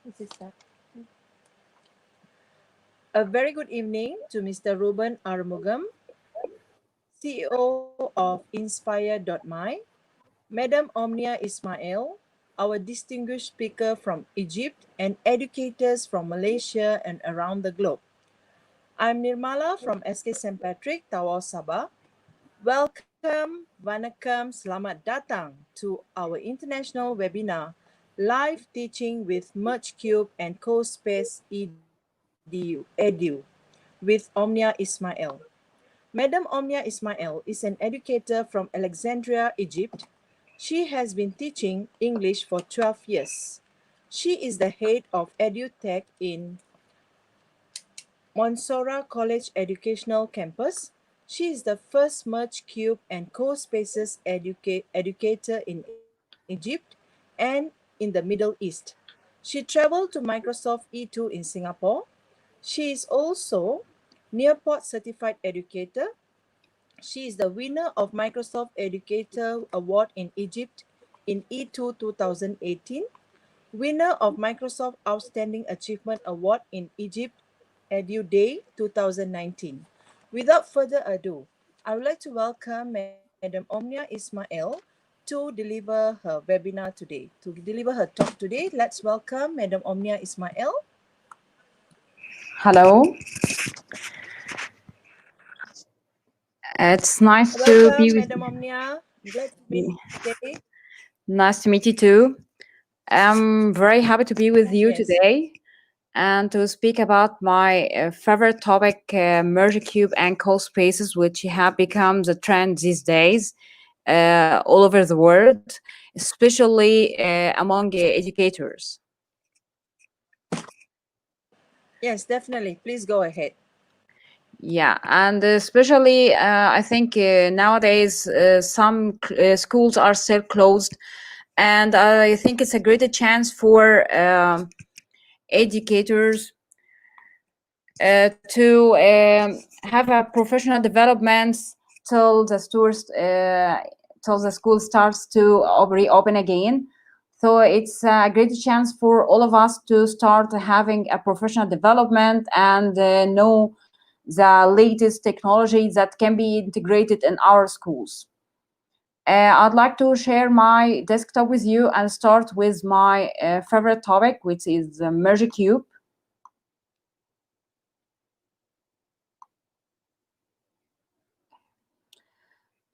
This is that. A very good evening to Mr. Ruben Armugam, CEO of Inspire.my, Madam Omnia Ismail, our distinguished speaker from Egypt, and educators from Malaysia and around the globe. I'm Nirmala from SK St. Patrick, Tawau, Sabah. Welcome, Vanakkam, Selamat Datang to our international webinar, Live Teaching with Merge Cube and Cospace Edu with Omnia Ismail. Madam Omnia Ismail is an educator from Alexandria, Egypt. She has been teaching English for 12 years. She is the head of EduTech in Monsora College Educational Campus. She is the first Merge Cube and Cospaces educator in Egypt and in the Middle East. She traveled to Microsoft E2 in Singapore. She is also Nearport Certified Educator. She is the winner of Microsoft Educator Award in Egypt in E2 2018, winner of Microsoft Outstanding Achievement Award in Egypt Edu Day 2019. Without further ado, I would like to welcome Madam Omnia Ismail to deliver her webinar today. To deliver her talk today, let's welcome Madam Omnia Ismail. Hello. It's nice to be Welcome, with Madam Omnia. Glad to meet you. you today. Nice to meet you too. I'm very happy to be with you Yes. today and to speak about my favorite topic, merge cube and co-spaces, which have become the trend these days all over the world, especially among educators. Yes, definitely. Please go ahead. Yeah, and especially I think nowadays some schools are still closed, and I think it's a great chance for educators to have a professional development till the stores till the school starts to reopen again. So it's a great chance for all of us to start having a professional development and know the latest technology that can be integrated in our schools. I'd like to share my desktop with you and start with my favorite topic, which is Merge Cube.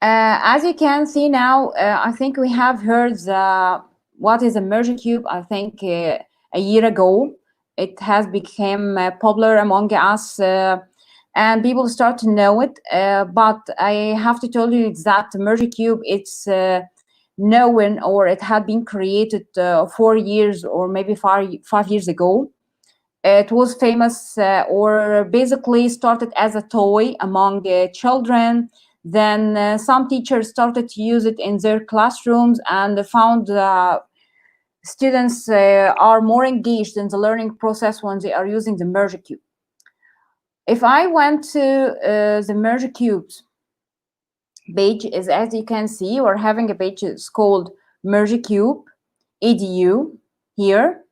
As you can see now, I think we have heard what is a Merge Cube. I think a year ago, it has become popular among us. And people start to know it, but I have to tell you that Merge Cube, it's known or it had been created 4 years or maybe 5 years ago. It was famous or basically started as a toy among children. Then some teachers started to use it in their classrooms and found students are more engaged in the learning process when they are using the Merge Cube. If I went to the Merge Cubes page, is as you can see, we're having a page that's called Merge Cube Edu here.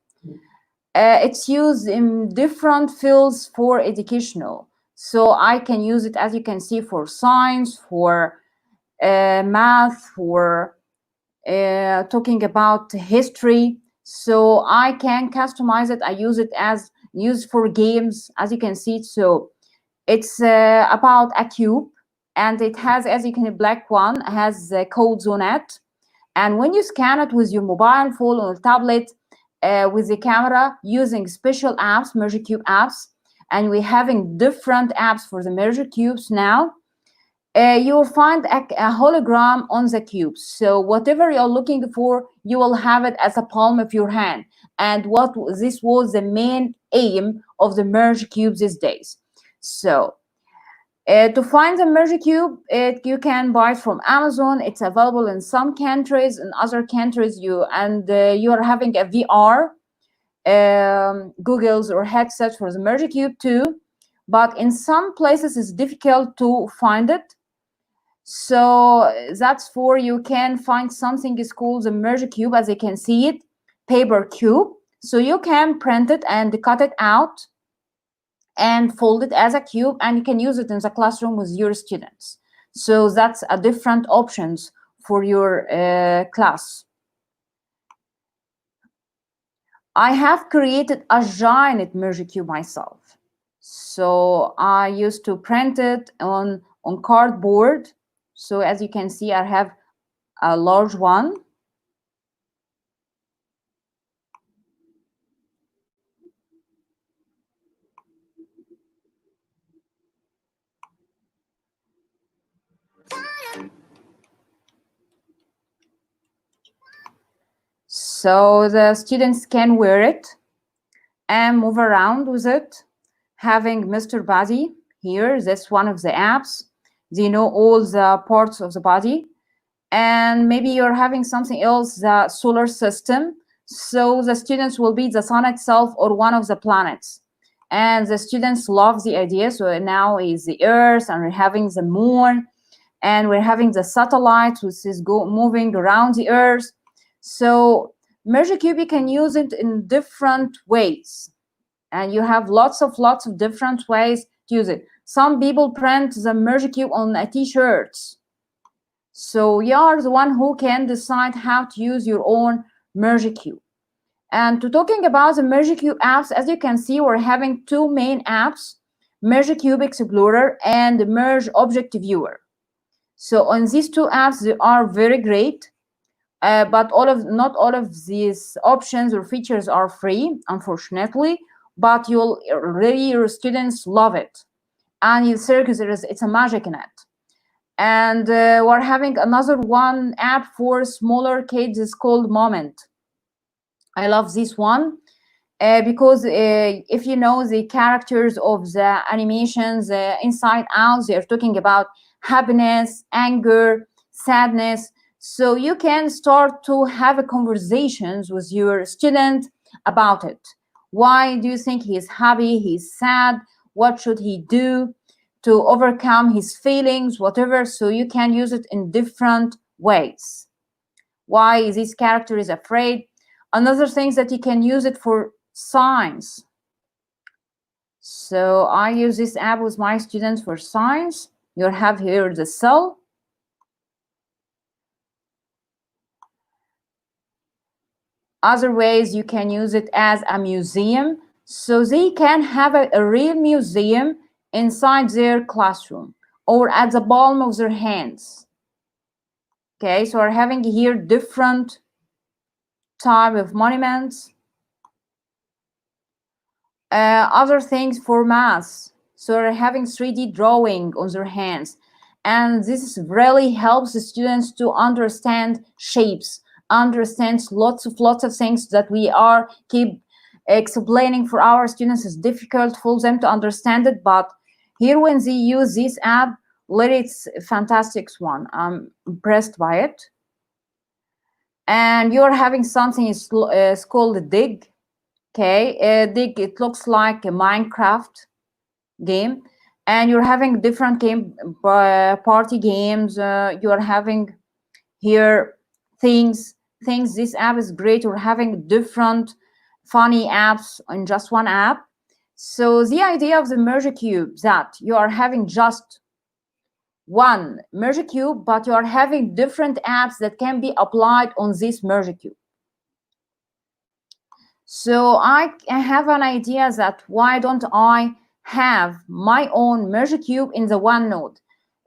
It's used in different fields for educational. So I can use it, as you can see, for science, for math, for talking about history. So I can customize it. I use it as used for games, as you can see. So it's about a cube, and it has, as you can, black one has codes on it. And when you scan it with your mobile phone or tablet, with the camera using special apps, Merge Cube apps, and we're having different apps for the Merge Cubes now, you will find a hologram on the cubes. So whatever you're looking for, you will have it as a palm of your hand. And this was the main aim of the Merge Cubes these days. So to find the Merge Cube, you can buy it from Amazon. It's available in some countries. In other countries, you are having a VR goggles or headset for the Merge Cube too. But in some places, it's difficult to find it. So that's for you can find something is called the Merge Cube, as you can see it, paper cube So you can print it and cut it out and fold it as a cube, and you can use it in the classroom with your students. So that's a different options for your class. I have created a giant merge cube myself. So I used to print it on cardboard. So as you can see, I have a large one. So the students can wear it and move around with it, having Mr. Body here. That's one of the apps. They know all the parts of the body. And maybe you're having something else, the solar system. So the students will be the sun itself or one of the planets. And the students love the idea. So now is the Earth, and we're having the moon, and we're having the satellites, which is moving around the Earth. So Merge Cube, you can use it in different ways, and you have lots of different ways to use it. Some people print the Merge Cube on a t-shirts. So you are the one who can decide how to use your own Merge Cube. And to talking about the Merge Cube apps, as you can see, we're having two main apps, Merge Cube Explorer and Merge Object Viewer. So on these two apps, they are very great. But not all of these options or features are free, unfortunately, but your students love it. And in Circus, it's a magic in it. And we're having another one app for smaller kids. It's called Moment. I love this one because if you know the characters of the animations Inside Out, they're talking about happiness, anger, sadness. So you can start to have a conversations with your student about it. Why do you think he's happy, he's sad? What should he do to overcome his feelings, whatever? So you can use it in different ways. Why this character is afraid? Another thing that you can use it for science. So I use this app with my students for science. You have here the cell. Other ways you can use it as a museum. So they can have a real museum inside their classroom or at the palm of their hands. Okay, so we're having here different type of monuments. Other things for math. So they're having 3D drawing on their hands. And this really helps the students to understand shapes, understands lots of things that we are keep explaining for our students. Is difficult for them to understand it, but here when they use this app, it's a fantastic one. I'm impressed by it. And you're having something is called Dig. Okay, Dig, it looks like a Minecraft game, and you're having different game party games. You're having here things. This app is great. We're having different funny apps in just one app. So the idea of the Merge Cube that you are having just one Merge Cube, but you are having different apps that can be applied on this Merge Cube. So I have an idea that why don't I have my own Merge Cube in the OneNote,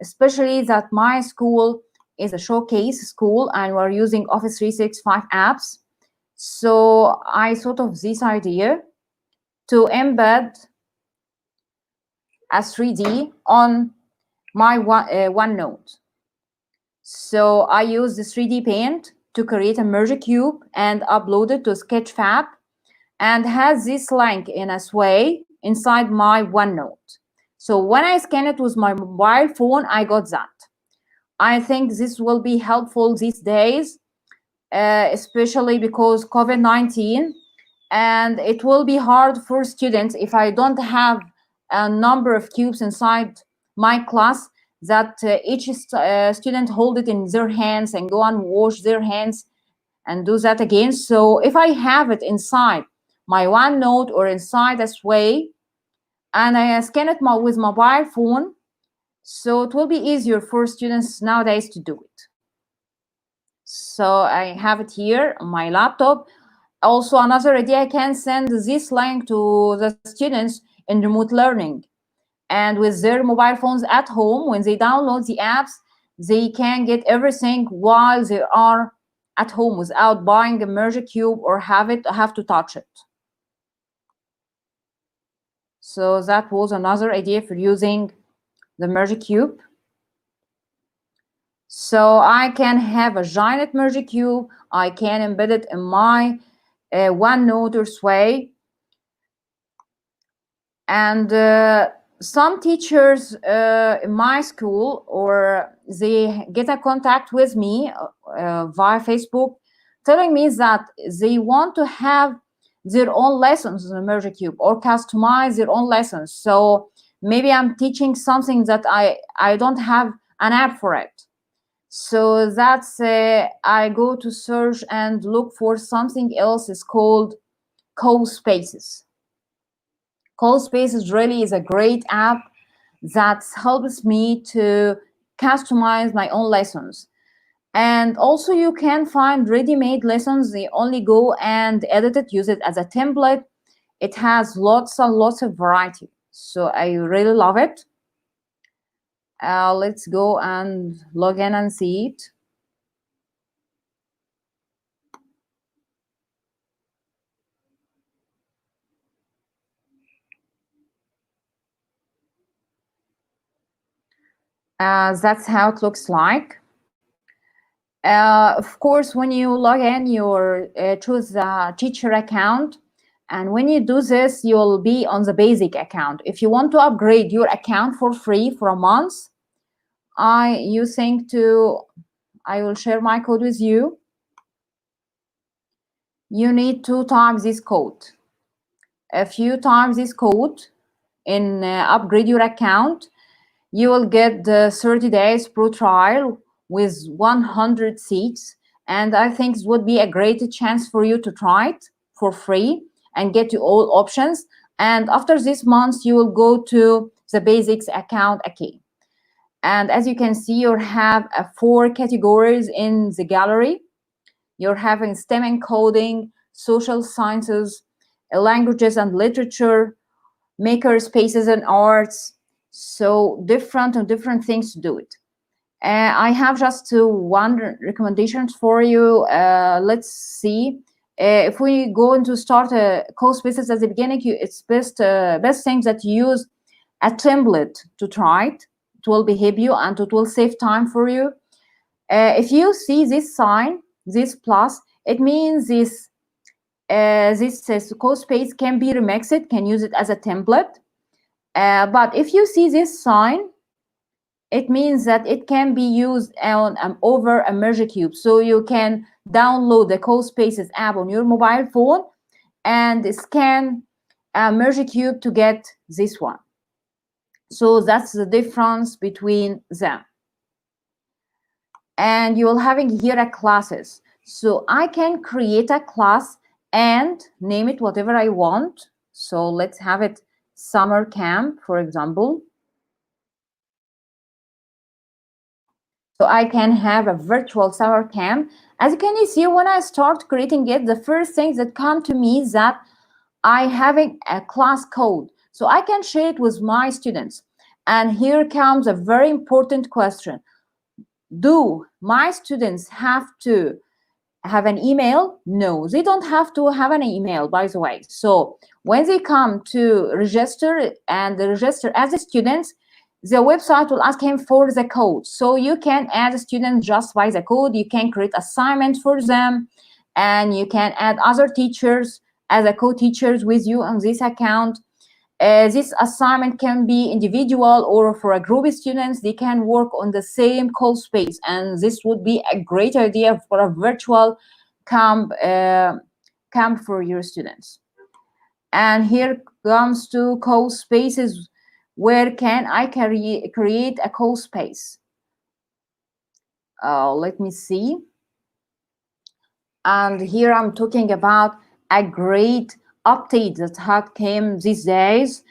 especially that my school is a showcase school and we're using Office 365 apps. So I thought of this idea to embed a 3D on my OneNote. So I use the 3D Paint to create a Merge Cube and upload it to Sketchfab, and has this link in a way inside my OneNote. So when I scan it with my mobile phone, I got that. I think this will be helpful these days, especially because COVID-19, and it will be hard for students if I don't have a number of cubes inside my class that each student hold it in their hands and go and wash their hands and do that again. So if I have it inside my OneNote or inside a Sway, and I scan it with mobile phone, so it will be easier for students nowadays to do it. So I have it here on my laptop. Also, another idea, I can send this link to the students in remote learning, and with their mobile phones at home, when they download the apps, they can get everything while they are at home without buying a Merge Cube or have to touch it. So that was another idea for using the Merge Cube. So I can have a giant Merge Cube. I can embed it in my OneNote or Sway. And some teachers in my school, or they get a contact with me via Facebook, telling me that they want to have their own lessons in the Merge Cube or customize their own lessons. So maybe I'm teaching something that I don't have an app for it. So that's I go to search and look for something else. It's called Cospace. Cospace really is a great app that helps me to customize my own lessons. And also you can find ready-made lessons. They only go and edit it, use it as a template. It has lots and lots of variety. So I really love it. Let's go and log in and see it. That's how it looks like. Of course, when you log in, you choose the teacher account. And when you do this, you'll be on the basic account. If you want to upgrade your account for free for a month, I will share my code with you. You need to type this code. If you type this code in upgrade your account, you will get the 30 days pro trial with 100 seats. And I think it would be a great chance for you to try it for free and get to all options. And after this month, you will go to the basics account again. And as you can see, you have 4 categories in the gallery. You're having STEM and coding, social sciences, languages and literature, maker spaces and arts. So different things to do it. I have just one recommendation for you. Let's see. If we go into start a Cospace at the beginning, it's best thing that you use a template to try it. It will behave you and it will save time for you. If you see this sign, this plus, it means this Cospace can be remixed, can use it as a template. But if you see this sign, it means that it can be used on over a Merge Cube. So you can download the Cospaces app on your mobile phone and scan a Merge Cube to get this one. So that's the difference between them. And you're having here a classes. So I can create a class and name it whatever I want. So let's have it summer camp, for example. So I can have a virtual summer camp. As you can see, when I start creating it, the first thing that come to me is that I having a class code. So I can share it with my students. And here comes a very important question. Do my students have to have an email? No, they don't have to have an email, by the way. So when they come to register and register as a student, the website will ask him for the code. So you can add a student just by the code. You can create assignments for them, and you can add other teachers as a co-teachers with you on this account. This assignment can be individual or for a group of students. They can work on the same Cospace, and this would be a great idea for a virtual camp for your students. And here comes to Cospaces. Where can I create a Cospace? Let me see. And here I'm talking about a great update that had came these days.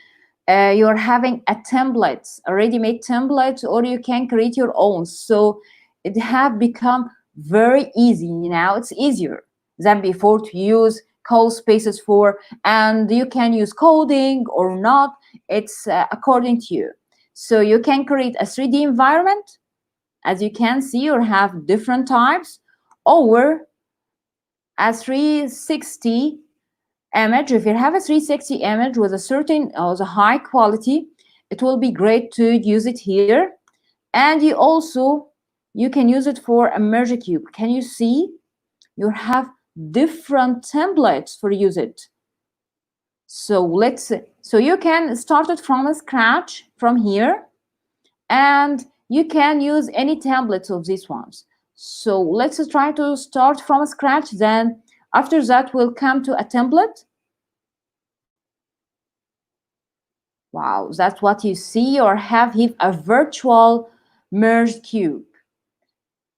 You're having a template, a ready-made template, or you can create your own. So it have become very easy now. It's easier than before to use Cospaces for, and you can use coding or not. It's according to you. So you can create a 3D environment, as you can see, or have different types, or a 360 image. If you have a 360 image with a certain the high quality, it will be great to use it here. And you can use it for a merge cube. Can you see? You have different templates for use it. So you can start it from scratch from here, and you can use any templates of these ones. So let's try to start from scratch. Then after that, we'll come to a template. Wow, that's what you see, or have here a virtual merged cube.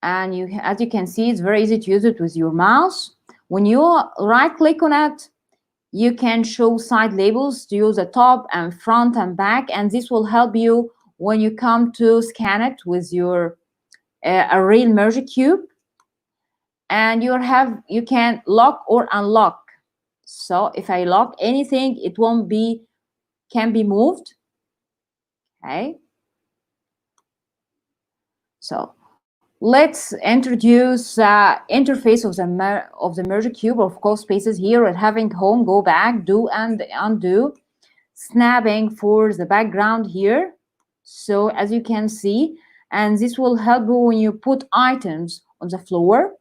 And as you can see, it's very easy to use it with your mouse. When you right click on it, you can show side labels to use the top and front and back, and this will help you when you come to scan it with your a real merge cube. And you can lock or unlock. So if I lock anything, it can be moved. Okay. So let's introduce interface of the merge cube of Cospaces. Here we're having home, go back, do and undo, snapping for the background here. So as you can see, and this will help you when you put items on the floor.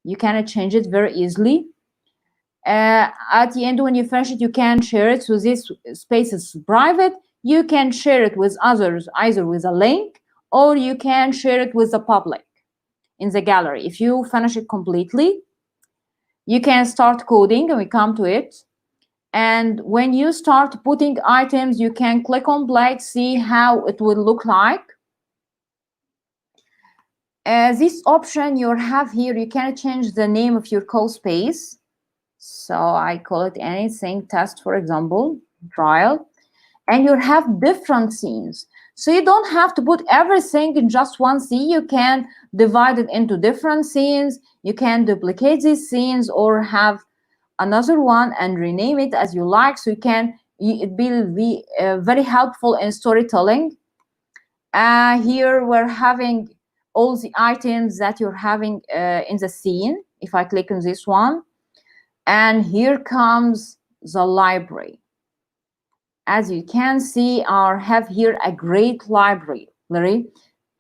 You can change it very easily. At the end, when you finish it, you can share it. So this space is private. You can share it with others, either with a link, or you can share it with the public in the gallery. If you finish it completely, you can start coding, and we come to it. And when you start putting items, you can click on play, see how it will look like. This option you have here, you can change the name of your Cospace. So I call it anything test, for example, trial. And you have different scenes. So you don't have to put everything in just one scene. You can divide it into different scenes. You can duplicate these scenes or have another one and rename it as you like. So it will be very helpful in storytelling. Here we're having all the items that you're having in the scene. If I click on this one, and here comes the library. As you can see, I have here a great library.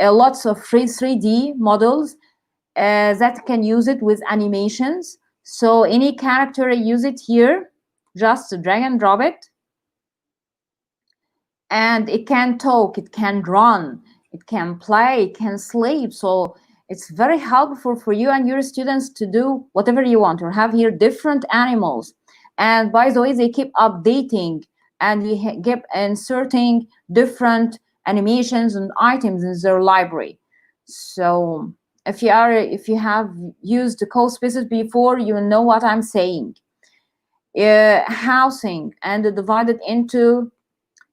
Lots of free 3D models that can use it with animations. So any character, use it here, just drag and drop it. And it can talk, it can run, it can play, it can sleep. So it's very helpful for you and your students to do whatever you want, or have here different animals. And by the way, they keep updating, and we keep inserting different animations and items in their library. So if you have used the Cospaces before, you know what I'm saying. Housing and divided into.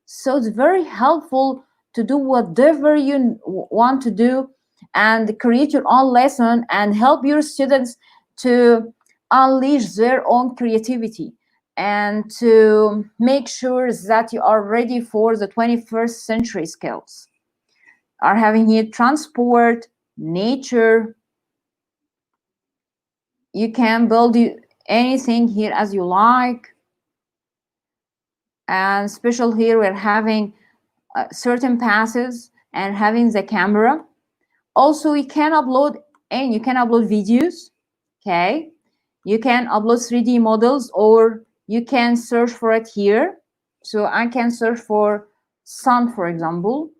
So it's very helpful to do whatever you want to do and create your own lesson and help your students to unleash their own creativity and to make sure that you are ready for the 21st century skills. Are having here transport, nature. You can build anything here as you like. And special here, we're having certain passes and having the camera. Also, you can upload videos. Okay, you can upload 3D models, or you can search for it here. So I can search for sun, for example.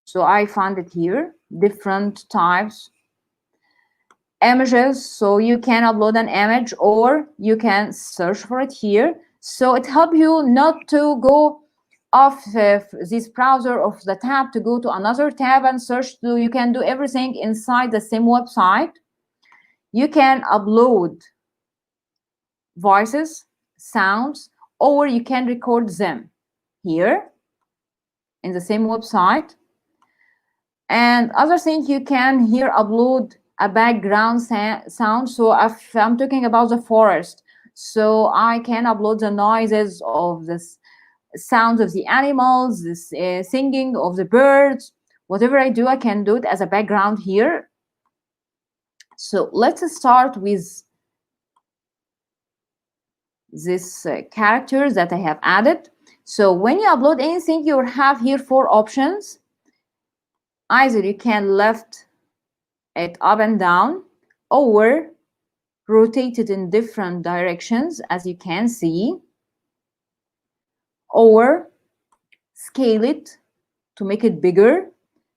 So I found it here, different types. Images, so you can upload an image, or you can search for it here. So it helps you not to go off this browser of the tab to go to another tab and search. You can do everything inside the same website. You can upload voices, sounds, or you can record them here in the same website. And other thing, you can here upload a background sound. So if I'm talking about the forest, so I can upload the noises of this sounds of the animals, this singing of the birds. Whatever I do, I can do it as a background here. So let's start with this characters that I have added. So when you upload anything, you will have here 4 options. Either you can lift it up and down, or rotate it in different directions, as you can see, or scale it to make it bigger.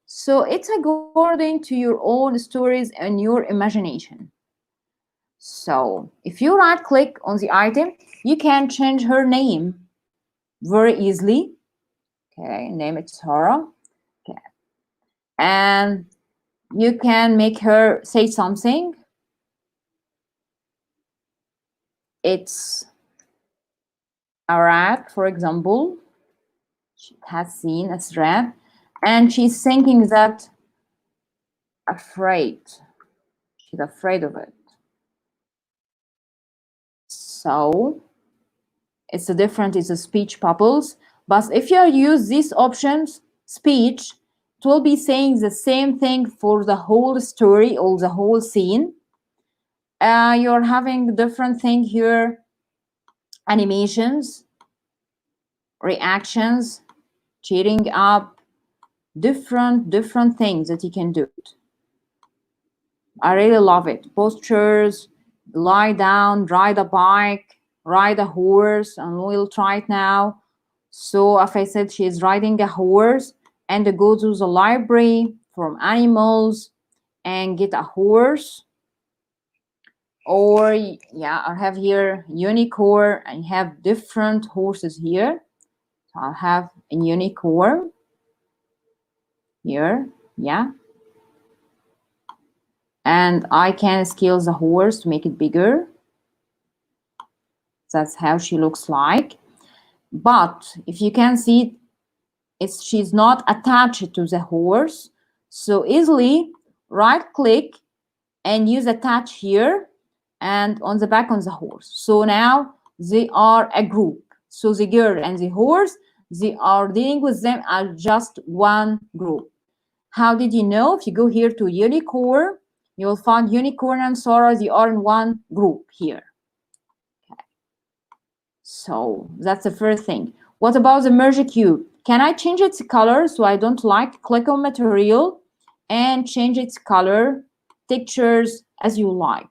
So it's according to your own stories and your imagination. So if you right click on the item, you can change her name very easily. Okay, name it Sarah. Okay. And you can make her say something. It's a rat, for example. She has seen a rat, and she's thinking that afraid. She's afraid of it. So it's a different, it's a speech bubbles. But if you use these options, speech, it will be saying the same thing for the whole story or the whole scene. You're having different thing here, animations, reactions, cheering up, different things that you can do. I really love it. Postures, lie down, ride a bike, ride a horse, and we'll try it now. So if I said she is riding a horse and go to the library from animals and get a horse, or yeah, I have here unicorn and have different horses here. So I'll have a unicorn here, yeah. And I can scale the horse to make it bigger. That's how she looks like. But if you can see, she's not attached to the horse. So easily right click and use attach here and on the back on the horse. So now they are a group. So the girl and the horse, they are dealing with them as just one group. How did you know? If you go here to unicorn, you will find unicorn and Sora, they are in one group here. Okay. So that's the first thing. What about the merge cube? Can I change its color? So I don't like, click on material and change its color, textures as you like.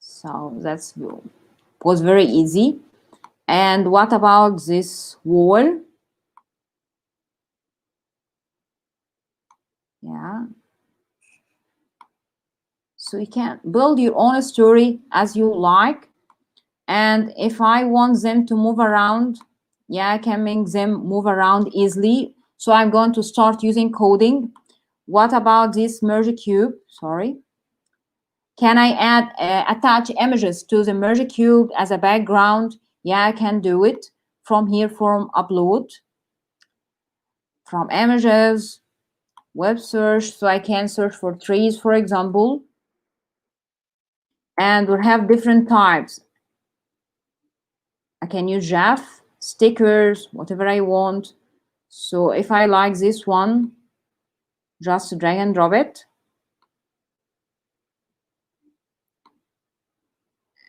So that's was very easy. And what about this wall? Yeah. So you can build your own story as you like. And if I want them to move around, yeah, I can make them move around easily. So I'm going to start using coding. What about this merge cube? Sorry. Can I add, attach images to the merge cube as a background? Yeah, I can do it from here, from upload, from images, web search. So I can search for trees, for example. And we'll have different types. I can use GIF, stickers, whatever I want. So if I like this one, just drag and drop it.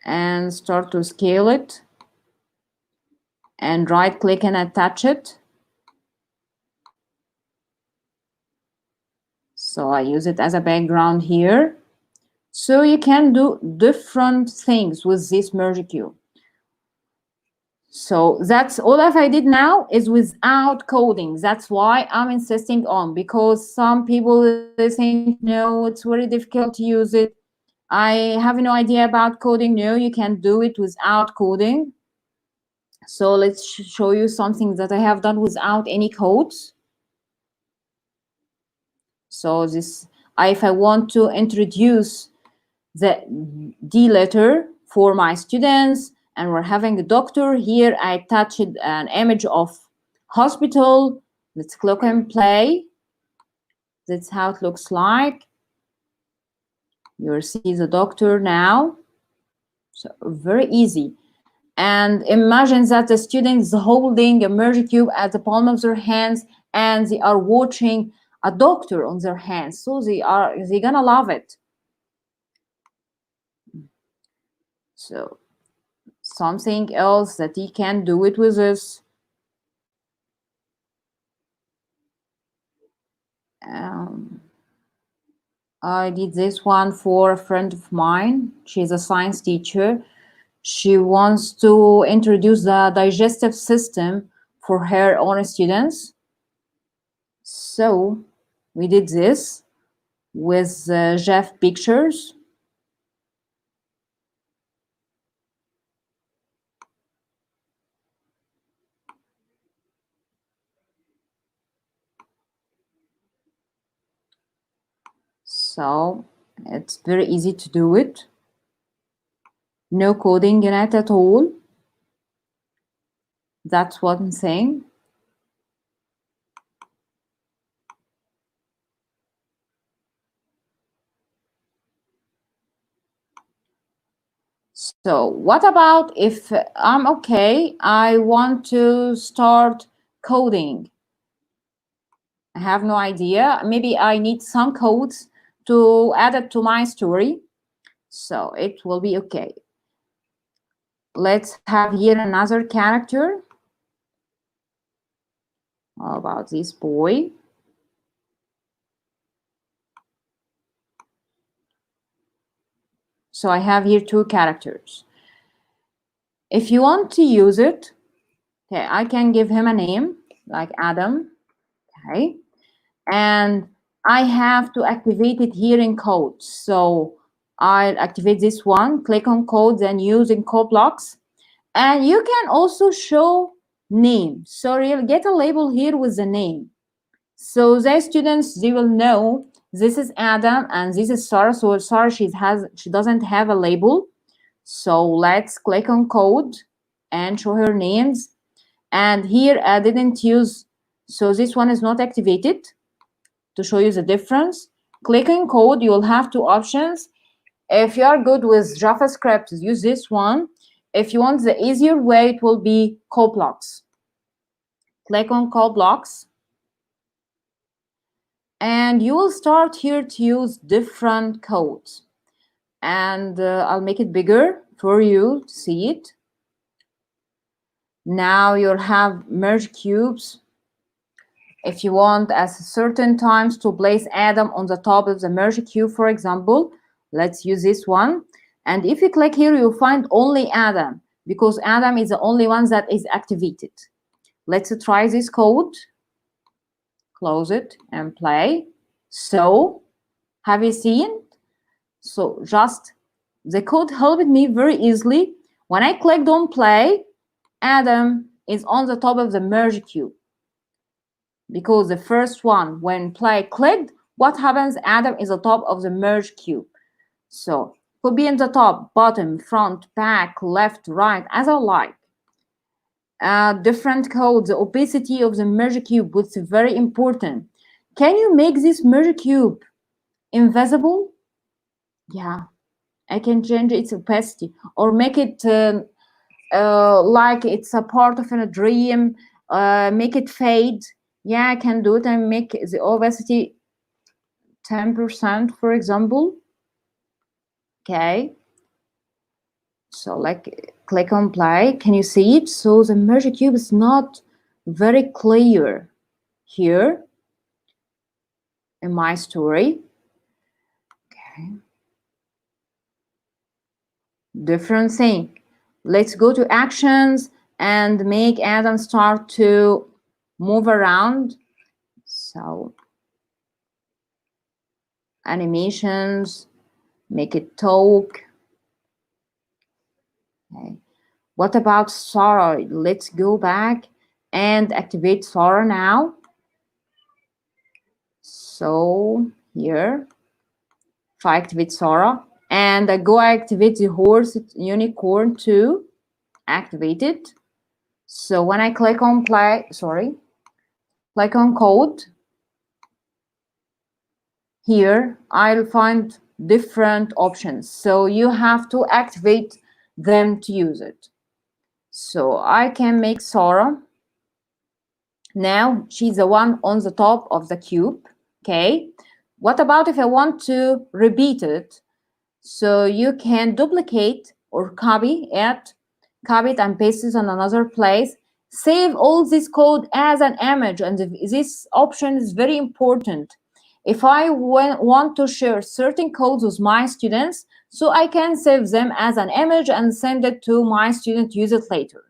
And start to scale it. And right click and attach it. So I use it as a background here. So you can do different things with this merge cube. So that's all that I did now is without coding. That's why I'm insisting on, because some people, they think, no, it's very difficult to use it. I have no idea about coding. No, you can do it without coding. So let's show you something that I have done without any codes. So this, if I want to introduce the D letter for my students, and we're having a doctor here, I attached an image of hospital. Let's click and play. That's how it looks like. You'll see the doctor now. So very easy. And imagine that the student is holding a merge cube at the palm of their hands, and they are watching a doctor on their hands. So they're gonna love it. So something else that he can do it with us. I did this one for a friend of mine. She's a science teacher. She wants to introduce the digestive system for her own students. So we did this with Jeff pictures. So it's very easy to do it. No coding in it at all. That's one thing. So what about if I'm okay, I want to start coding? I have no idea. Maybe I need some codes to add it to my story. So it will be okay. Let's have here another character. How about this boy? So I have here two characters. If you want to use it, okay, I can give him a name like Adam, okay? And I have to activate it here in code. So I'll activate this one, click on code, then using code blocks. And you can also show name. So you'll get a label here with the name. So the students, they will know this is Adam and this is Sarah. So Sarah, she doesn't have a label. So let's click on code and show her names. And here I didn't use, so this one is not activated. To show you the difference, click on code, you will have two options. If you are good with JavaScript, use this one. If you want the easier way, it will be code blocks. Click on code blocks. And you will start here to use different codes. And I'll make it bigger for you to see it. Now you'll have merge cubes. If you want at certain times to place Adam on the top of the merge cube, for example, let's use this one. And if you click here, you'll find only Adam, because Adam is the only one that is activated. Let's try this code. Close it and play. So, have you seen? So just the code helped me very easily. When I clicked on play, Adam is on the top of the merge cube. Because the first one, when play clicked, what happens? Adam is on top of the merge cube. So could be in the top, bottom, front, back, left, right, as I like. Different codes, the opacity of the merge cube, which is very important. Can you make this merge cube invisible? Yeah, I can change its opacity or make it like it's a part of a dream, make it fade. Yeah, I can do it and make the opacity 10%, for example. Okay. So like click on play. Can you see it? So the merge cube is not very clear here in my story. Okay. Different thing. Let's go to actions and make Adam start to move around. So animations, make it talk. Okay. What about Sarah? Let's go back and activate Sarah now. So here, if I activate Sarah, and I go activate the horse unicorn to activate it. So when I click on click on code, here I'll find different options. So you have to activate them to use it. So I can make Sarah. Now she's the one on the top of the cube. Okay. What about if I want to repeat it? So you can duplicate or copy it and paste it on another place. Save all this code as an image, and this option is very important. If I want to share certain codes with my students, so I can save them as an image and send it to my student, use it later,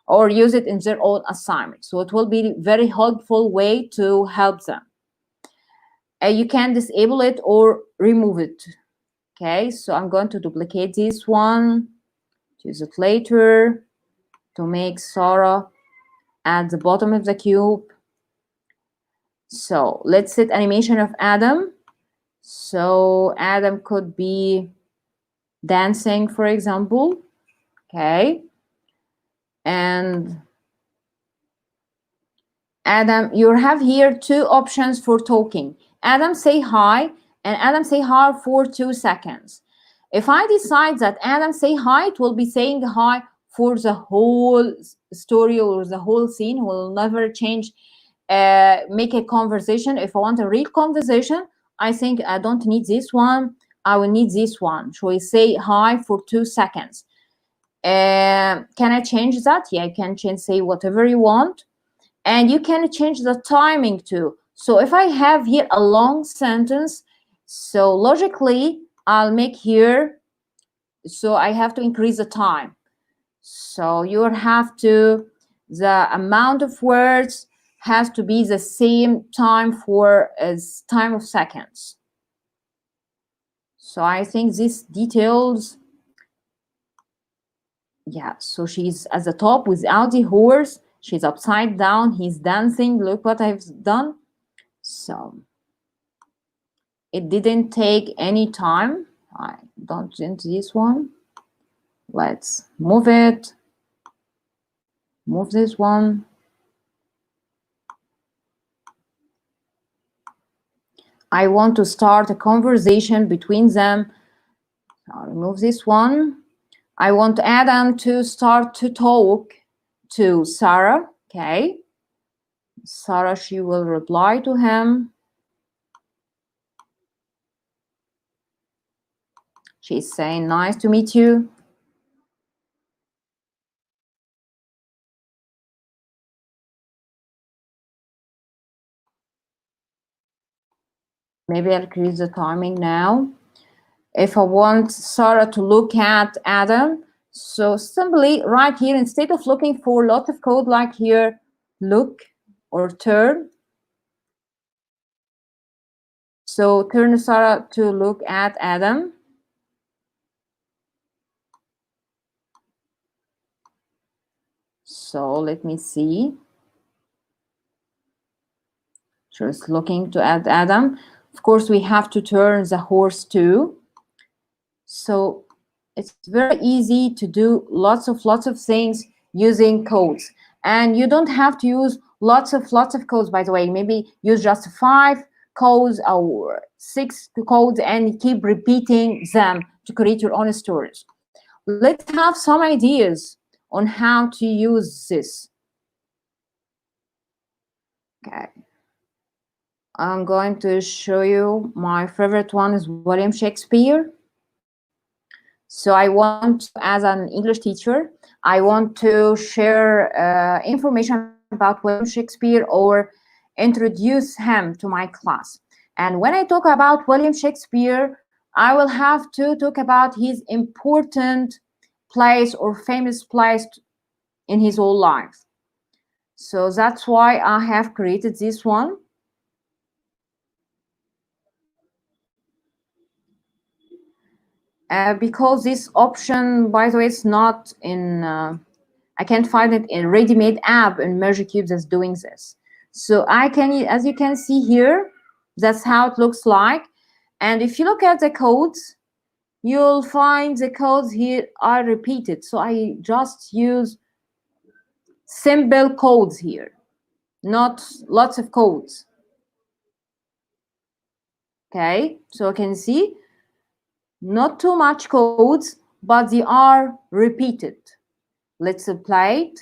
or use it in their own assignment. So it will be a very helpful way to help them. You can disable it or remove it. Okay, so I'm going to duplicate this one, use it later to make Sarah at the bottom of the cube. So let's set animation of Adam. So Adam could be dancing, for example. Okay. And Adam, you have here two options for talking. Adam, say hi, and Adam, say hi for 2 seconds. If I decide that Adam, say hi, it will be saying hi for the whole story or the whole scene. Will never change, make a conversation. If I want a real conversation, I think I don't need this one. I will need this one. So we say hi for 2 seconds. Can I change that? Yeah, you can change, say whatever you want. And you can change the timing too. So if I have here a long sentence, so logically I'll make here, so I have to increase the time. So you have to, the amount of words has to be the same time for as time of seconds. So I think these details, yeah, so she's at the top without the horse. She's upside down. He's dancing. Look what I've done. So it didn't take any time. I don't change this one. Let's move it. Move this one. I want to start a conversation between them. I'll remove this one. I want Adam to start to talk to Sarah. Okay. Sarah, she will reply to him. She's saying, nice to meet you. Maybe I'll increase the timing now. If I want Sarah to look at Adam, so simply right here, instead of looking for a lot of code like here, look or turn. So turn Sarah to look at Adam. So let me see. Just looking to add Adam. Of course, we have to turn the horse too. So it's very easy to do lots of things using codes. And you don't have to use lots of codes, by the way. Maybe use just 5 codes or 6 codes and keep repeating them to create your own stories. Let's have some ideas on how to use this. Okay. I'm going to show you my favorite one is William Shakespeare. So I want, as an English teacher, I want to share information about William Shakespeare or introduce him to my class. And when I talk about William Shakespeare, I will have to talk about his important place or famous place in his whole life. So that's why I have created this one. Because this option, by the way, it's not in, I can't find it in ready-made app in Merge Cube that's doing this. So I can, as you can see here, That's how it looks like. And if you look at the codes, you'll find the codes here are repeated. So I just use simple codes here, not lots of codes. Okay, so you can see not too much codes, but they are repeated. Let's apply it.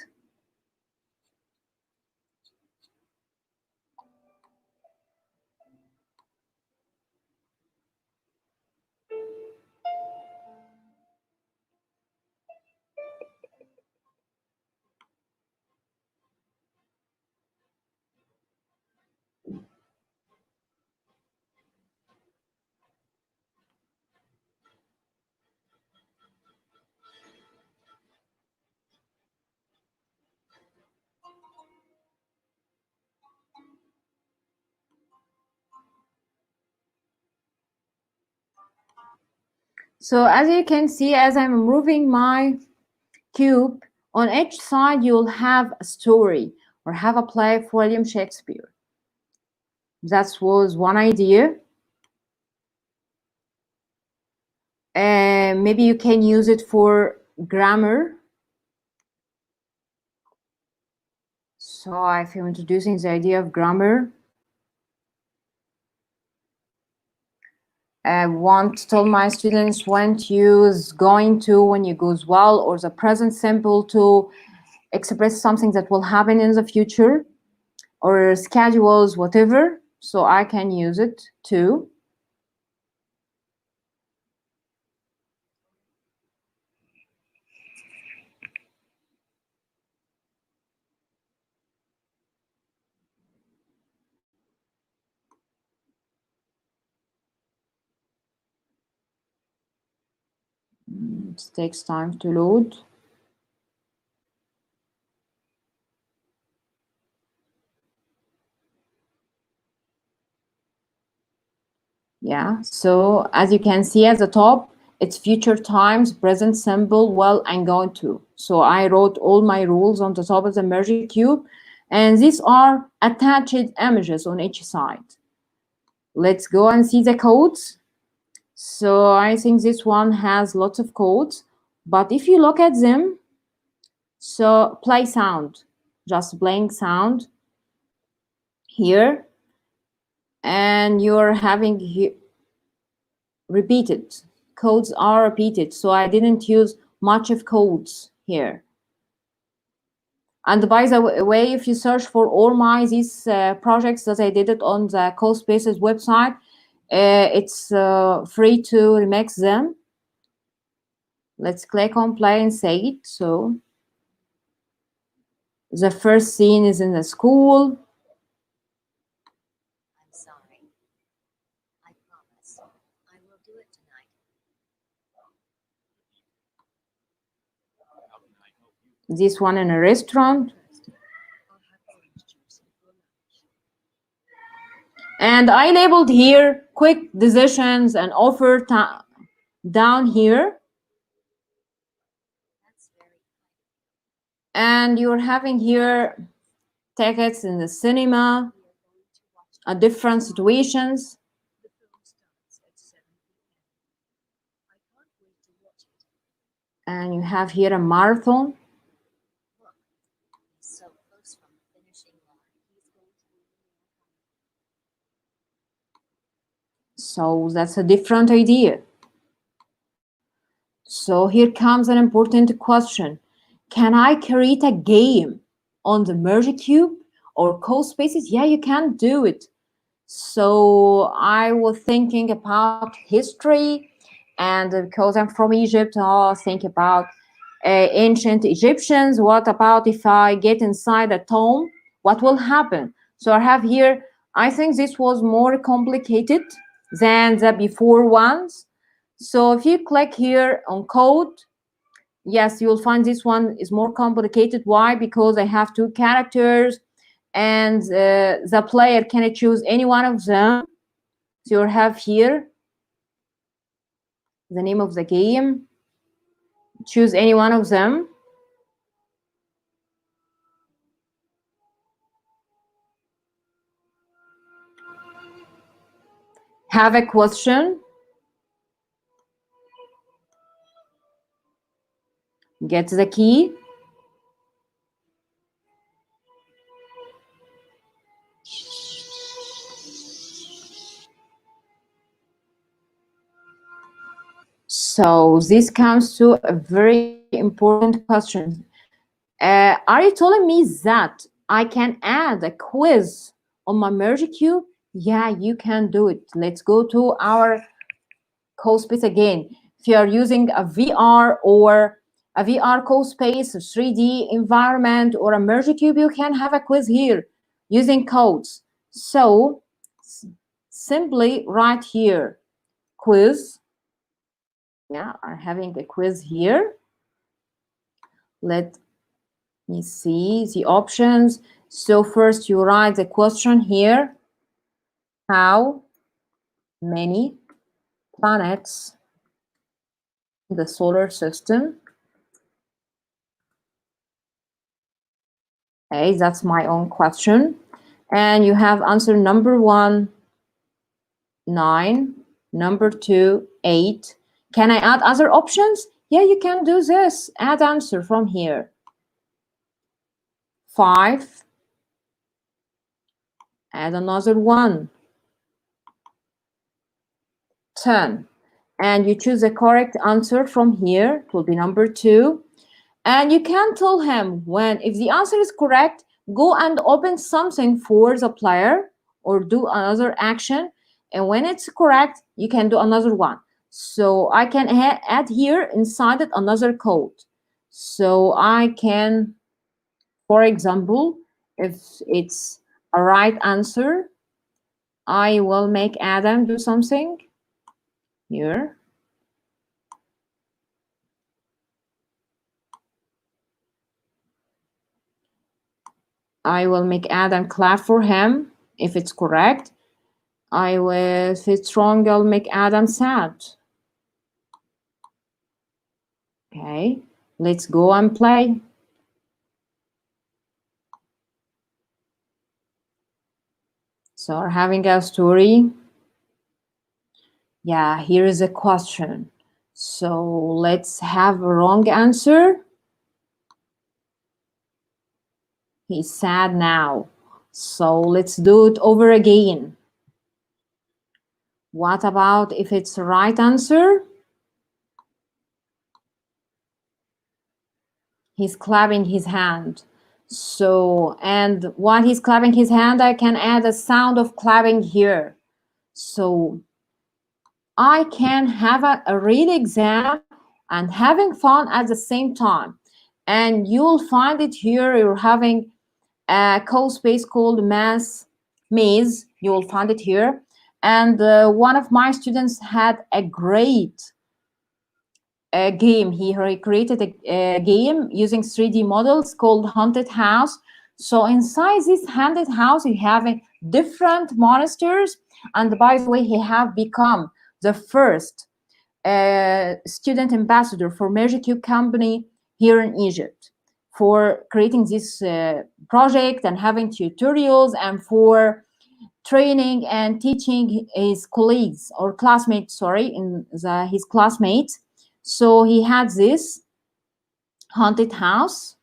So as you can see, as I'm moving my cube, on each side you'll have a story or have a play of William Shakespeare. That was one idea. Maybe you can use it for grammar. So I've been introducing the idea of grammar. I want to tell my students when to use going to when you goes well, or the present simple to express something that will happen in the future, or schedules, whatever. So I can use it too. It takes time to load. Yeah, so as you can see at the top, it's future times, present simple, well, and going to. So I wrote all my rules on the top of the merge cube, and these are attached images on each side. Let's go and see the codes. So I think this one has lots of codes, but if you look at them, so play sound, just playing sound here, and you're having here repeated. Codes are repeated, so I didn't use much of codes here. And by the way, if you search for all my these projects that I did it on the Cospace's website, it's free to remix them. Let's click on play and say it. So the first scene is in the school. I'm sorry. I promise. I will do it tonight. This one in a restaurant. And I labeled here quick decisions and offer down here. And you're having here tickets in the cinema, different situations. And you have here a marathon. So close from the finishing line. So that's a different idea. So here comes an important question. Can I create a game on the merge cube or Cospaces? Yeah, you can do it. So I was thinking about history, and because I'm from Egypt, I think about ancient Egyptians. What about if I get inside a tomb? What will happen? So I have here, I think this was more complicated than the before ones. So if you click here on code, yes, you'll find this one is more complicated. Why? Because I have two characters, and the player can choose any one of them. So you have here the name of the game. Choose any one of them. have a question. Get the key. So this comes to a very important question. Are you telling me that I can add a quiz on my Merge Cube? Yeah, you can do it. Let's go to our Cospace again. If you are using a VR or a VR Cospace, a 3D environment, or a Merge Cube, you can have a quiz here using codes. So simply write here, quiz. Yeah, I'm having a quiz here. Let me see the options. So first you write the question here. How many planets in the solar system? Okay, that's my own question. And you have answer number 1, 9, number 2, 8. Can I add other options? Yeah, you can do this. Add answer from here. 5. Add another 1. 10. And you choose the correct answer from here. It will be number 2. And you can tell him when, if the answer is correct, go and open something for the player or do another action. And when it's correct, you can do another one. So I can add here inside it another code. So I can, for example, if it's a right answer, I will make Adam do something here. I will make Adam clap for him if it's correct. I will, if it's wrong, I'll make Adam sad. Okay, let's go and play. So we're having a story. Yeah, here is a question. So let's have a wrong answer. He's sad now. So let's do it over again. What about if it's the right answer? He's clapping his hand. So, and while he's clapping his hand, I can add a sound of clapping here. So I can have a real exam and having fun at the same time. And you'll find it here. You're having a Cospace called Maze. You will find it here. And one of my students had a great game. He created a game using 3D models called Haunted House. So inside this haunted house, you have different monsters. And by the way, he have become the first student ambassador for Merge Cube company here in Egypt for creating this project and having tutorials and for training and teaching his colleagues or classmates, his classmates. So he had this haunted house.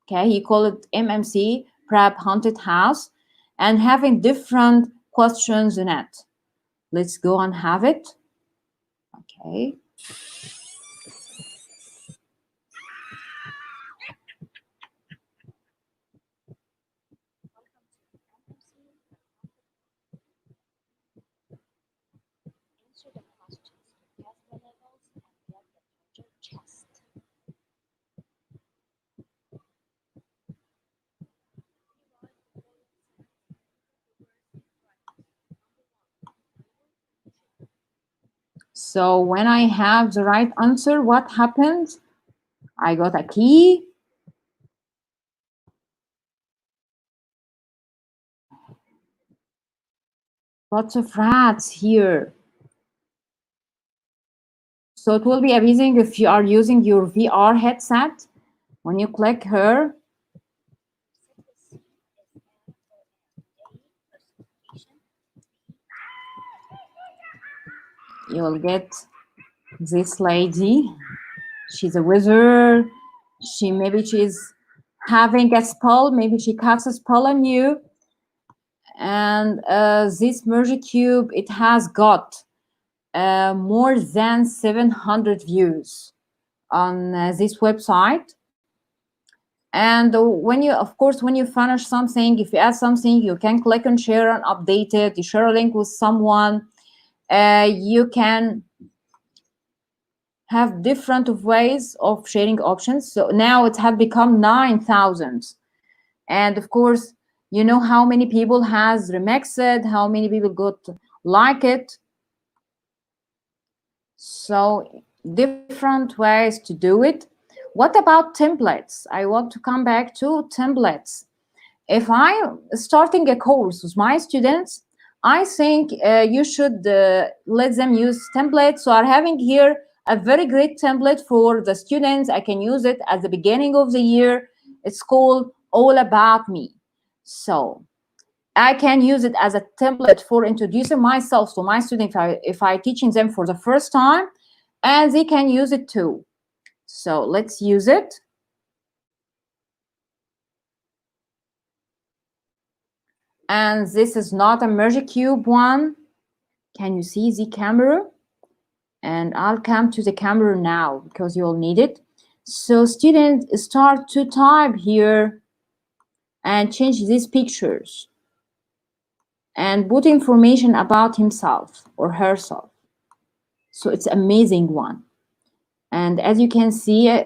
Okay, he called it MMC, Prep Haunted House, and having different questions in it. Let's go and have it. Okay. Answer the questions to test the levels and get the treasure chest. So when I have the right answer, what happens? I got a key. Lots of rats here. So it will be amazing if you are using your VR headset. When you click here, you will get this lady. She's a wizard. Maybe she's having a spell. Maybe she casts a spell on you. And this merge cube, it has got more than 700 views on this website. And when you, of course, when you finish something, if you add something, you can click on share and update it. You share a link with someone. You can have different ways of sharing options. So now it have become 9,000. And of course, you know how many people has remixed it, how many people got like it. So different ways to do it. What about templates? I want to come back to templates. If I'm starting a course with my students, I think you should let them use templates. So I'm having here a very great template for the students. I can use it at the beginning of the year. It's called All About Me. So I can use it as a template for introducing myself to my students if I teaching them for the first time, and they can use it too. So let's use it. And this is not a merge cube one. Can you see the camera? And I'll come to the camera now because you'll need it. So students start to type here and change these pictures and put information about himself or herself. So it's amazing one. And as you can see,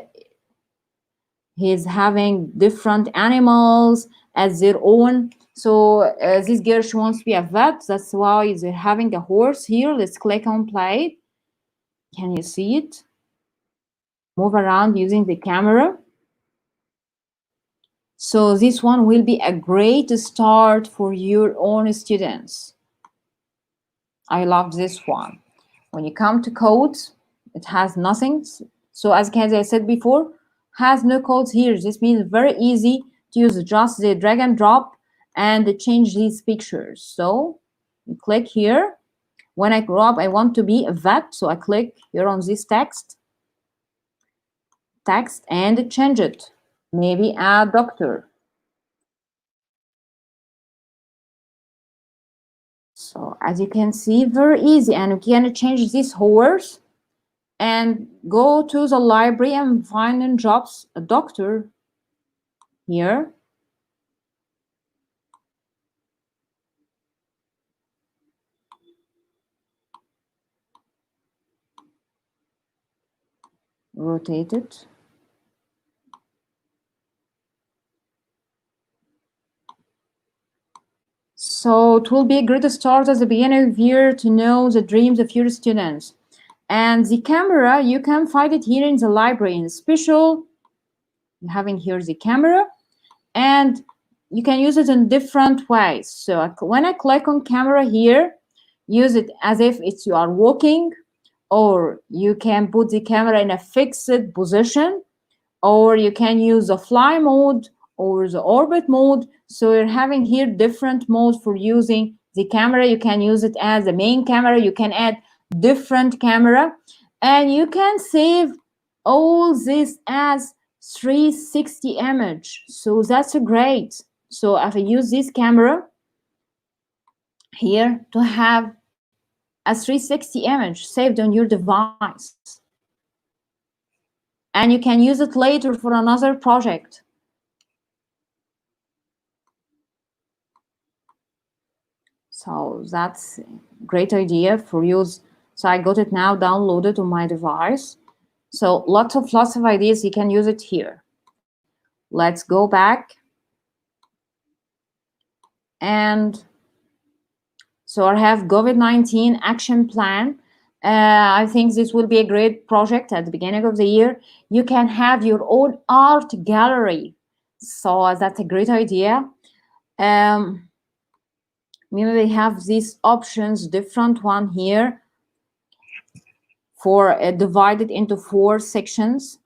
he's having different animals as their own. So this girl, she wants to be a vet. That's why they're having a horse here. Let's click on play. Can you see it? Move around using the camera. So this one will be a great start for your own students. I love this one. When you come to codes, it has nothing. So as I said before, has no codes here. This means very easy to use just the drag and drop and change these pictures. So you click here. When I grow up, I want to be a vet. So I click here on this text and change it. Maybe a doctor. So as you can see, very easy. And we can change this horse and go to the library and find in jobs a doctor here. Rotate it. So it will be a great start at the beginning of the year to know the dreams of your students. And the camera, you can find it here in the library in special. You're having here the camera, and you can use it in different ways. So when I click on camera here, use it as if it's you are walking, or you can put the camera in a fixed position, or you can use the fly mode or the orbit mode. So you're having here different modes for using the camera. You can use it as the main camera. You can add different camera, and you can save all this as 360 image. So that's great. So if I use this camera here to have a 360 image saved on your device, and you can use it later for another project. So that's a great idea for use. So I got it now downloaded on my device. So lots of ideas, you can use it here. Let's go back. And so I have COVID-19 action plan. I think this will be a great project at the beginning of the year. You can have your own art gallery. So that's a great idea. Maybe they have these options, different one here for divided into 4 sections.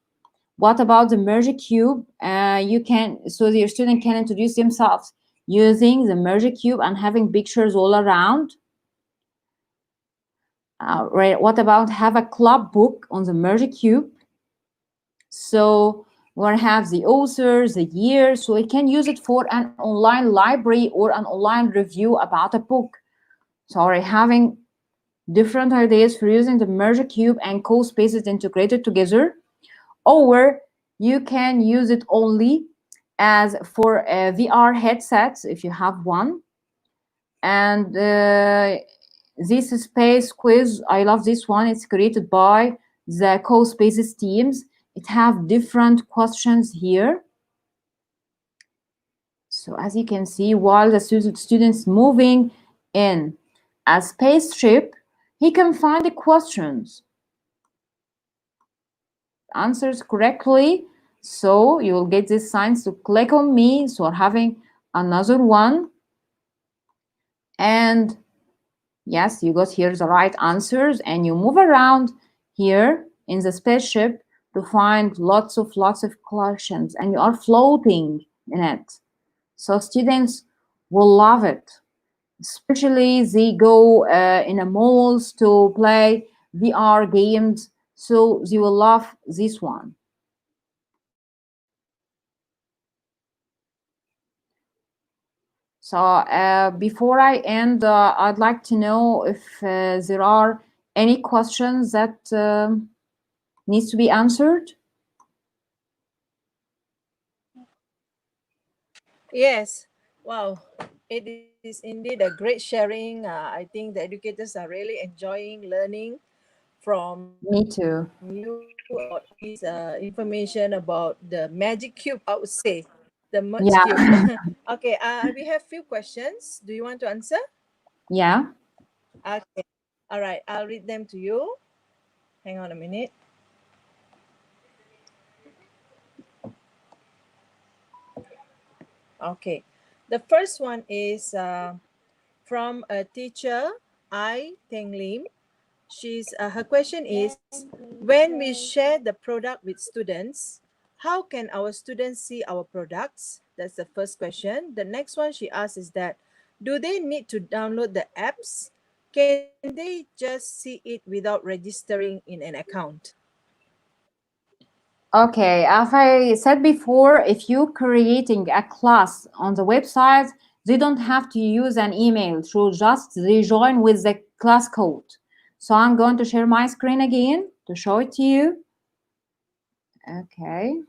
What about the merge cube? You can, so your student can introduce themselves using the merge cube and having pictures all around. What about have a club book on the Merge Cube? So we'll have the author, the year, so we can use it for an online library or an online review about a book. So we're having different ideas for using the Merge Cube and Cospaces integrated together, or you can use it only as for VR headsets if you have one. And this space quiz, I love this one. It's created by the Cospaces teams. It have different questions here. So as you can see, while the student's moving in a spaceship, he can find the questions, answers correctly. So you will get this signs to click on me. So we're having another one. And yes, you got here the right answers, and you move around here in the spaceship to find lots of questions, and you are floating in it. So students will love it. Especially they go in a malls to play VR games, so they will love this one. So before I end, I'd like to know if there are any questions that needs to be answered. Yes. Wow. It is indeed a great sharing. I think the educators are really enjoying learning from you Me about too. all this information about the magic cube, I would say. The merge cube. Yeah, Okay, we have few questions. Do you want to answer? yeah. Okay. All right, I'll read them to you. Hang on a minute. Okay. The first one is from a teacher, I Teng Lim. Her question is, when we share the product with students, how can our students see our products? That's the first question. The next one she asks is that, do they need to download the apps? Can they just see it without registering in an account? Okay, as I said before, if you're creating a class on the website, they don't have to use an email, so just they join with the class code. So I'm going to share my screen again to show it to you. Okay.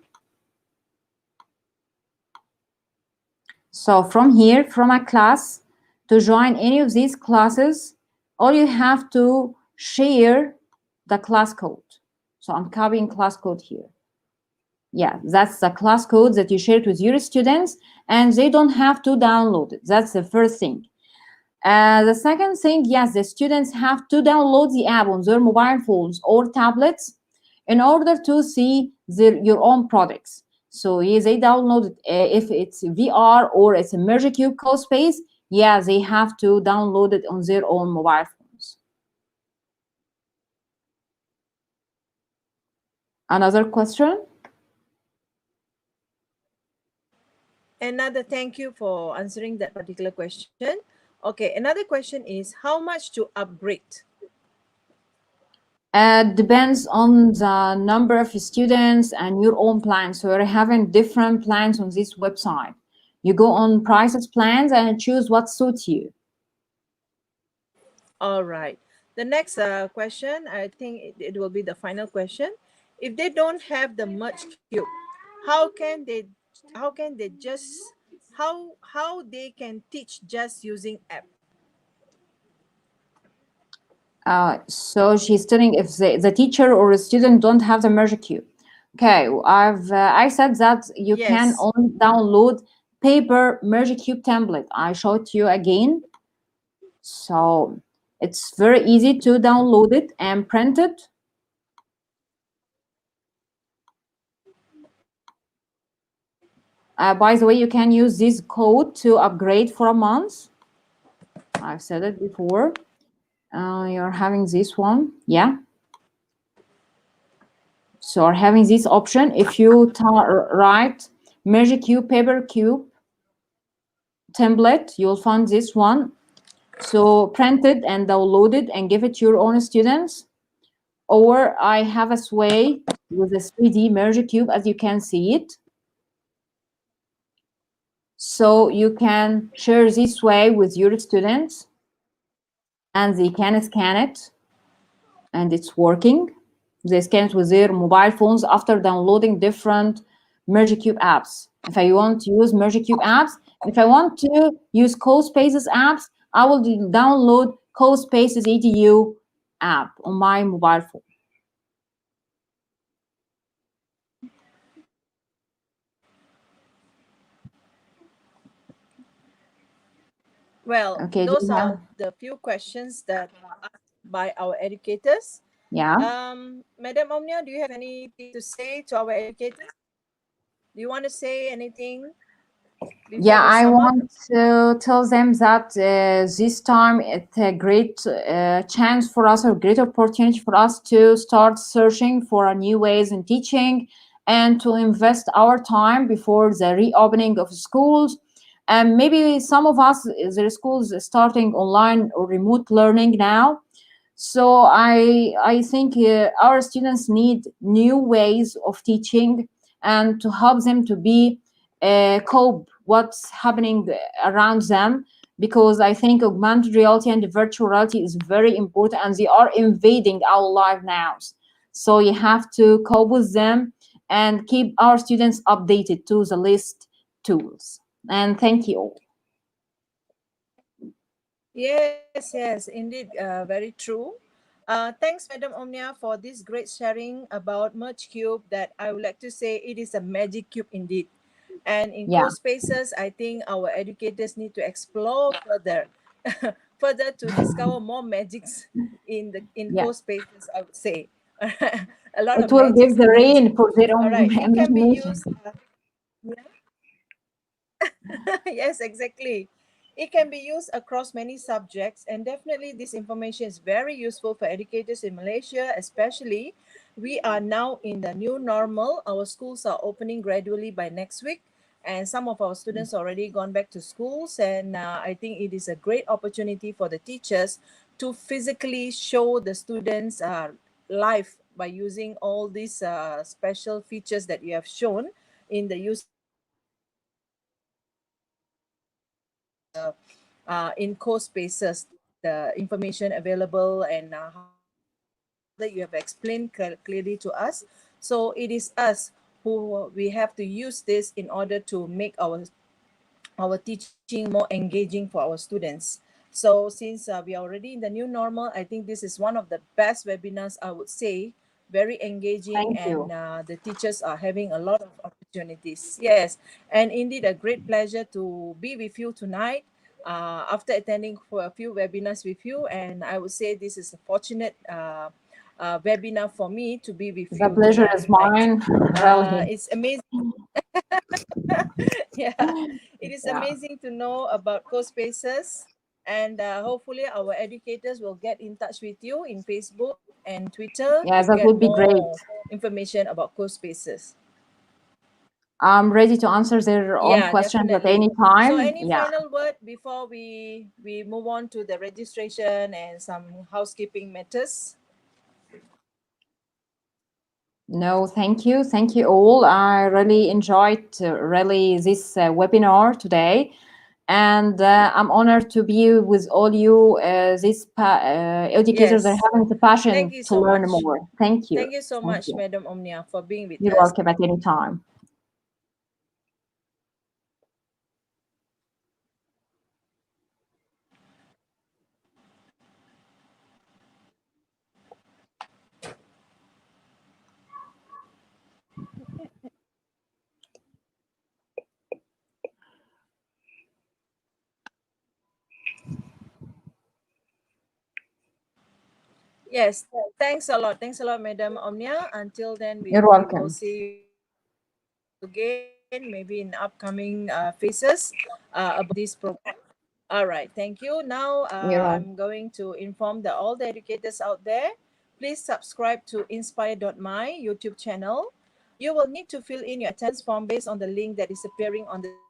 So from here, from a class, to join any of these classes, all you have to share the class code. So I'm copying class code here. Yeah, that's the class code that you shared with your students, and they don't have to download it. That's the first thing. The second thing, yes, the students have to download the app on their mobile phones or tablets in order to see your own products. So yeah, they download it, if it's VR or it's a Merge Cube Cospace, yeah, they have to download it on their own mobile phones. Another question? Another thank you for answering that particular question. Okay, another question is, how much to upgrade? Depends on the number of students and your own plan. So we're having different plans on this website. You go on prices plans and choose what suits you. All right. The next question, I think it will be the final question. If they don't have the merge cube, how can they how can they just how they can teach just using app? So she's telling if the teacher or a student don't have the merge cube. Okay, I said that you can Yes. only download paper merge cube template. I showed you again. So it's very easy to download it and print it. By the way, you can use this code to upgrade for a month. I've said it before. You're having this one, yeah. So having this option, if you write Merge Cube Paper Cube template, you'll find this one. So print it and download it and give it to your own students. Or I have a sway with a 3D merge cube, as you can see it. So you can share this way with your students and they can scan it and it's working. They scan it with their mobile phones after downloading different merge cube apps. If I want to use merge cube apps, if I want to use Cospaces apps, I will download Cospaces EDU app on my mobile phone. Well, Okay, do those you have? are the few questions that are asked by our educators. Yeah. Madam Omnia, do you have anything to say to our educators? Do you want to say anything before Yeah, we I sum up? want to tell them that this time it's a great chance for us, or great opportunity for us to start searching for new ways in teaching and to invest our time before the reopening of schools. And maybe some of us, the schools starting online or remote learning now. So I think our students need new ways of teaching and to help them to be cope what's happening around them, because I think augmented reality and virtual reality is very important and they are invading our life now. So you have to cope with them and keep our students updated to the latest tools. And thank you all. Yes, indeed, very true. Thanks, Madam Omnia, for this great sharing about Merge Cube. That I would like to say it is a magic cube indeed. And in Yeah, co-spaces, I think our educators need to explore further, further to discover more magics in yeah. co-spaces. I would say a lot It of will magics give the in Merge rain Cube. for their All own right, it can be imagination. used. Yes, exactly. It can be used across many subjects, and definitely this information is very useful for educators in Malaysia, especially we are now in the new normal. Our schools are opening gradually by next week, and some of our students already gone back to schools. And I think it is a great opportunity for the teachers to physically show the students live by using all these special features that you have shown in the use of in core spaces, the information available, and how that you have explained clearly to us. So it is us who we have to use this in order to make our teaching more engaging for our students. So since we are already in the new normal, I think this is one of the best webinars, I would say, very engaging, Thank and you. the teachers are having a lot of opportunities. Yes, and indeed a great pleasure to be with you tonight after attending for a few webinars with you. And I would say this is a fortunate webinar for me to be with The you pleasure is tonight. mine. Really. It's amazing. Yeah, it is Yeah. amazing to know about co-spaces, and hopefully our educators will get in touch with you in Facebook and Twitter Yeah, to that get would be great. more information about co-spaces. I'm ready to answer their own Yeah, questions at any definitely. So time. any Yeah. final word before we move on to the registration and some housekeeping matters? No, thank you. Thank you all. I really enjoyed really this webinar today. And I'm honored to be with all you, educators that are Yes, having the thank passion you to so learn much. more. Thank you. Thank you so Thank much, you. Madam Omnia, for being with You're us. welcome at any time. Yes, thanks a lot. Thanks a lot, Madam Omnia. Until then, You're we will welcome. see you again, maybe in upcoming phases about this program. All right, thank you. Now, You're welcome. I'm going to inform all the educators out there. Please subscribe to inspire.my YouTube channel. You will need to fill in your attendance form based on the link that is appearing on the screen.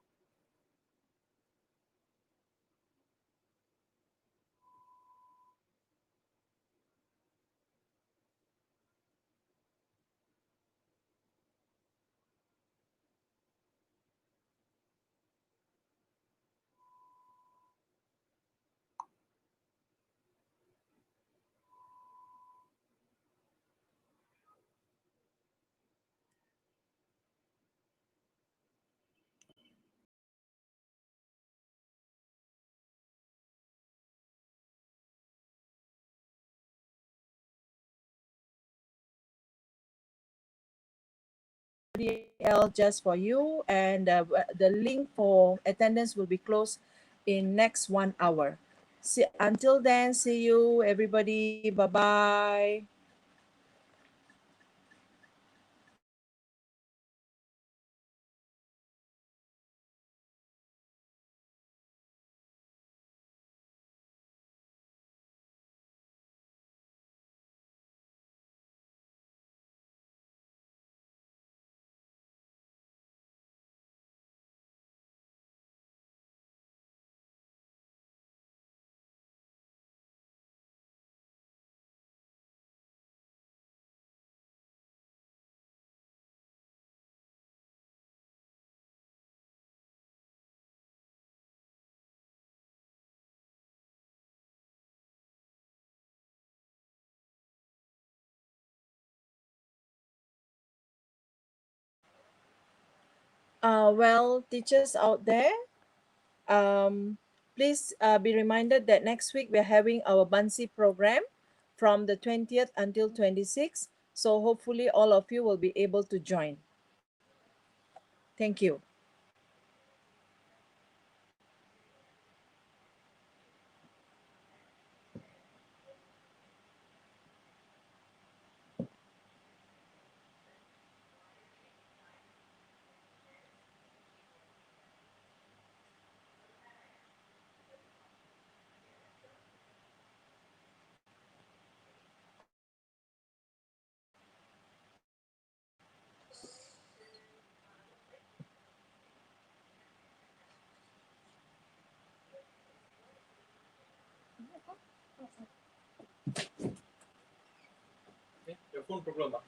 everybody else just for you, and the link for attendance will be closed in next 1 hour. Until then, see you everybody. Bye bye. Well, teachers out there, um, please be reminded that next week we're having our Bansi program from the 20th until 26th. So hopefully all of you will be able to join. Thank you. Your phone problem.